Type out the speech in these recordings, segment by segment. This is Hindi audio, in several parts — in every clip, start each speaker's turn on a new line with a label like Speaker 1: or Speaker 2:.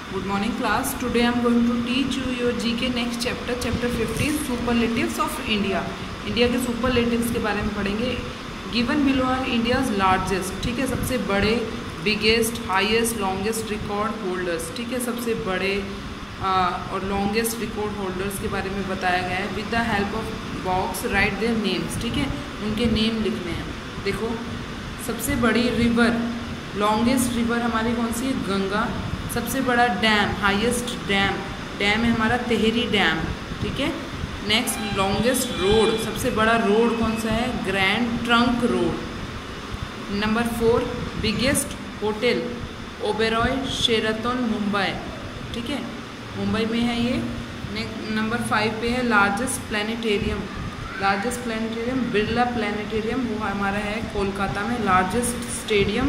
Speaker 1: Good morning class. Today I am going to teach you your GK next chapter, chapter 15 superlatives of India. India के सुपरलेटिव्स के बारे में पढ़ेंगे. Given below are India's largest, ठीक है, सबसे बड़े, biggest, highest, longest record holders, ठीक है, सबसे बड़े और लॉन्गेस्ट रिकॉर्ड होल्डर्स के बारे में बताया गया है. With the help of box right their names, ठीक है, उनके नेम लिखने हैं. देखो, सबसे बड़ी रिवर, लॉन्गेस्ट रिवर हमारी कौन सी है? गंगा. सबसे बड़ा डैम, हाईएस्ट डैम है हमारा तेहरी डैम, ठीक है. नेक्स्ट लॉन्गेस्ट रोड, सबसे बड़ा रोड कौन सा है? Grand trunk road. Number 4 biggest hotel Oberoi Sheraton Mumbai, ठीक है, मुंबई में है ये. नंबर 5 पे है लार्जेस्ट प्लानिटेरियम बिरला प्लानिटेरियम, वो हमारा है कोलकाता में. Largest stadium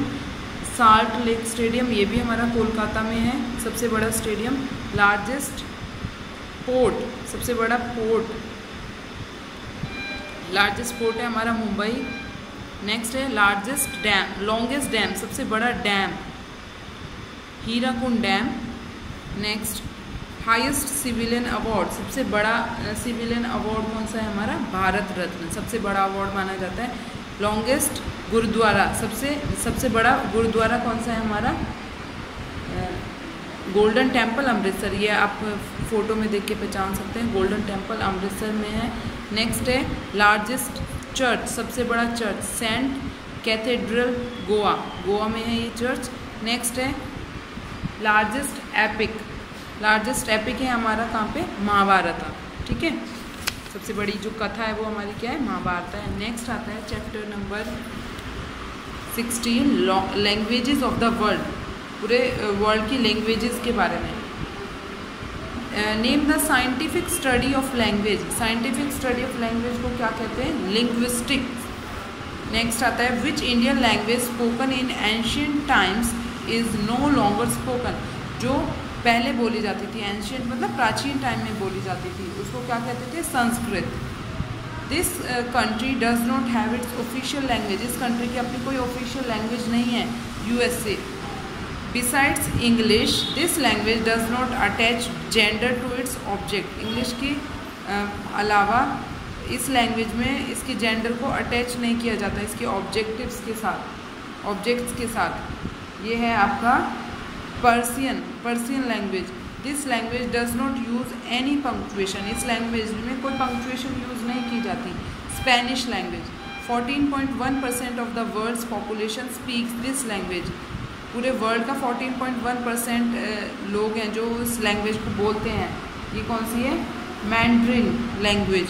Speaker 1: salt lake stadium, ये भी हमारा कोलकाता में है, सबसे बड़ा स्टेडियम. लार्जेस्ट पोर्ट, सबसे बड़ा पोर्ट, लार्जेस्ट पोर्ट है हमारा मुंबई. नेक्स्ट है लार्जेस्ट डैम, लॉन्गेस्ट डैम, सबसे बड़ा dam Hirakud dam. Next highest civilian award, सबसे बड़ा सिविलियन अवार्ड कौन सा है हमारा? भारत रत्न, सबसे बड़ा अवार्ड माना जाता है. लॉन्गेस्ट गुरुद्वारा, सबसे बड़ा गुरुद्वारा कौन सा है हमारा? गोल्डन टेम्पल अमृतसर, ये आप फोटो में देख के पहचान सकते हैं, गोल्डन टेम्पल अमृतसर में है. नेक्स्ट है लार्जेस्ट चर्च, सबसे बड़ा चर्च सेंट कैथेड्रल गोवा में है ये चर्च. नेक्स्ट है लार्जेस्ट एपिक है हमारा कहाँ पे? महाभारत, ठीक है, सबसे बड़ी जो कथा है वो हमारी क्या है? महाभारत है. नेक्स्ट आता है chapter number 16 languages of the world, पूरे वर्ल्ड की लैंग्वेजेस के बारे में. Name the scientific study of language, scientific study of language को क्या कहते हैं? लिंग्विस्टिक्स. नेक्स्ट आता है which Indian language spoken in ancient times is no longer spoken, जो पहले बोली जाती थी, एंशियंट मतलब प्राचीन टाइम में बोली जाती थी, उसको क्या कहते थे? Sanskrit. This country does not have its official language, इस कंट्री की अपनी कोई ऑफिशियल लैंग्वेज नहीं है, USA. Besides English this language does not attach gender to its object, English की अलावा इस लैंग्वेज में इसके जेंडर को अटैच नहीं किया जाता, इसके ऑब्जेक्ट्स के साथ. ये है आपका Persian language. This language does not use any punctuation, इस लैंग्वेज में कोई पंक्चुएशन यूज़ नहीं की जाती. Spanish language 14.1% of the world's population speaks this language, पूरे वर्ल्ड का 14.1% लोग हैं जो इस लैंग्वेज को बोलते हैं. ये कौन सी है? Mandarin language.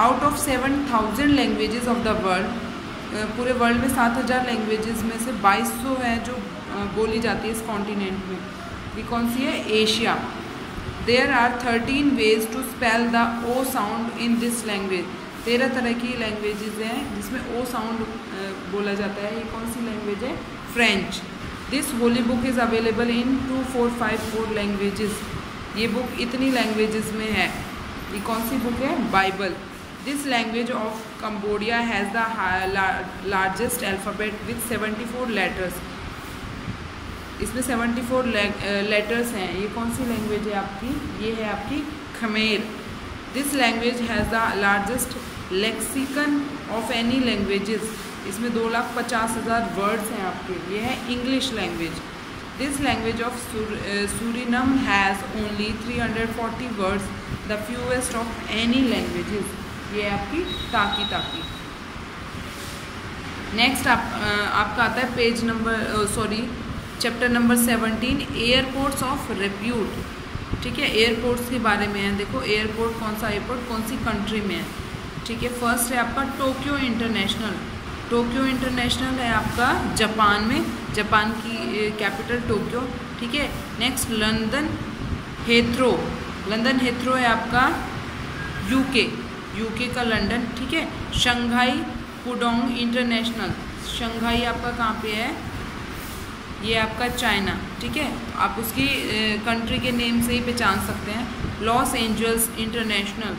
Speaker 1: Out of 7,000 languages of the world, पूरे वर्ल्ड में 7,000 लैंग्वेजेस में से 2200 हैं जो बोली जाती है इस कॉन्टिनेंट में. ये कौन सी है? Asia. There are 13 ways to spell the O sound in this language, 13 तरह की लैंग्वेजेस हैं जिसमें ओ साउंड बोला जाता है. ये कौन सी लैंग्वेज है? French. This Holi book is available in 2454 languages, ये बुक इतनी लैंग्वेजेस में है. ये कौन सी बुक है? Bible. This language of Cambodia has the largest alphabet with 74 letters, इसमें 74 लेटर्स हैं. ये कौन सी लैंग्वेज है आपकी? ये है आपकी Khmer. This language has the largest lexicon of any languages, इसमें 2,50,000 वर्ड्स हैं आपके. ये है English language. This language of Suriname has only 340 words, the fewest of any languages. ये है आपकी ताकी. नेक्स्ट आपका आता है page number chapter number 17 airports of repute, ठीक है, एयरपोर्ट्स के बारे में है. देखो एयरपोर्ट, कौन सा एयरपोर्ट कौन सी कंट्री में है, ठीक है. फर्स्ट है आपका टोक्यो इंटरनेशनल है आपका जापान में, जापान की कैपिटल टोक्यो, ठीक है. नेक्स्ट लंदन हेथ्रो है आपका यूके का लंदन, ठीक है. शंघाई पुडोंग इंटरनेशनल, शंघाई आपका कहाँ पे है? ये आपका चाइना, ठीक है, आप उसकी कंट्री के नेम से ही पहचान सकते हैं. Los Angeles international,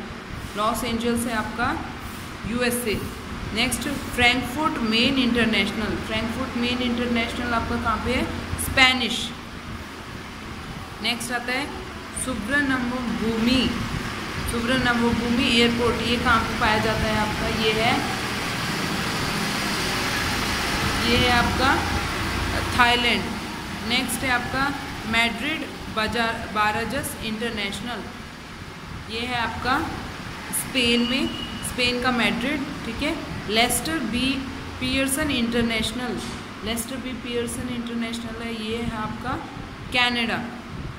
Speaker 1: Los Angeles है आपका USA. Next Frankfurt main international, आपका कहाँ पे है? स्पेनिश. नेक्स्ट आता है सुब्रनमभूमि एयरपोर्ट। ये कहाँ पे पाया जाता है आपका? ये है आपका थाईलैंड। नेक्स्ट है आपका मैड्रिड बाराजस इंटरनेशनल। ये है आपका स्पेन का मैड्रिड, ठीक है। लेस्टर बी पियर्सन इंटरनेशनल है, ये है आपका Canada.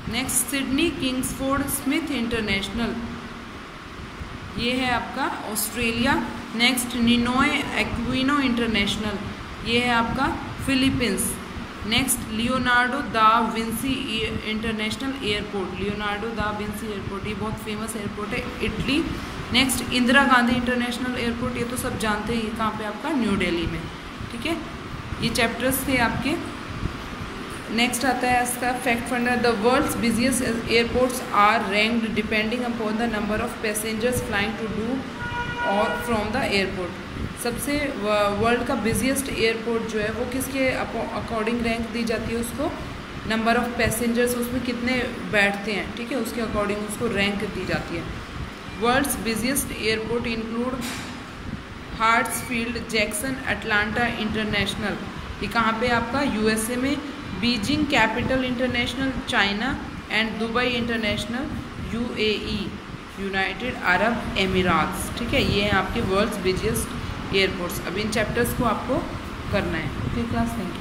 Speaker 1: Next Sydney Kingsford Smith international, ये है आपका ऑस्ट्रेलिया। नेक्स्ट निनोए एक्विनो इंटरनेशनल, ये है आपका Philippines. Next Leonardo da Vinci international airport, ये बहुत फेमस एयरपोर्ट है, Italy. Next Indira Gandhi international airport, ये तो सब जानते हैं, ये कहाँ पे आपका? न्यू दिल्ली में, ठीक है। ये चैप्टर्स थे आपके। नेक्स्ट आता है इसका फैक्ट फंडा। The world's busiest airports are ranked depending upon the number of passengers flying to do और फ्रॉम द एयरपोर्ट। सबसे वर्ल्ड का बिजिएस्ट एयरपोर्ट जो है वो किसके अकॉर्डिंग रैंक दी जाती है? उसको नंबर ऑफ पैसेंजर्स उसमें कितने बैठते हैं, ठीक है, उसके अकॉर्डिंग उसको रैंक दी जाती है। World's busiest airport include Hartsfield Jackson Atlanta international, ये कहाँ पे आपका? यूएसए में। Beijing capital international China and Dubai international UAE United Arab Emirates, ठीक है। ये हैं आपके वर्ल्ड्स बिजिएस्ट एयरपोर्ट्स। अब इन चैप्टर्स को आपको करना है। Okay class, thank you.